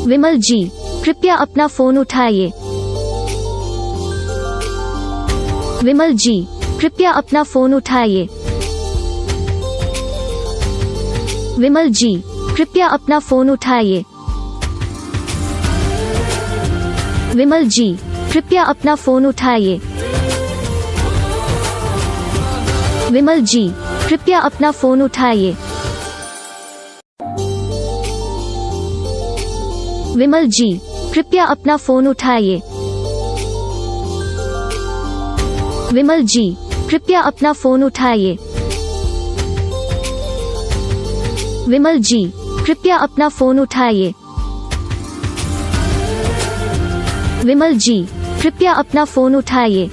विमल जी, कृपया अपना फोन उठाइए। विमल जी, कृपया अपना फोन उठाइए। विमल जी, कृपया अपना फोन उठाइए। विमल जी, कृपया अपना फोन उठाइए। विमल जी, कृपया अपना फोन उठाइए। विमल जी, कृपया अपना फोन उठाइए। विमल जी, कृपया अपना फोन उठाइए। विमल जी, कृपया अपना फोन उठाइए। विमल जी, कृपया अपना फोन उठाइए।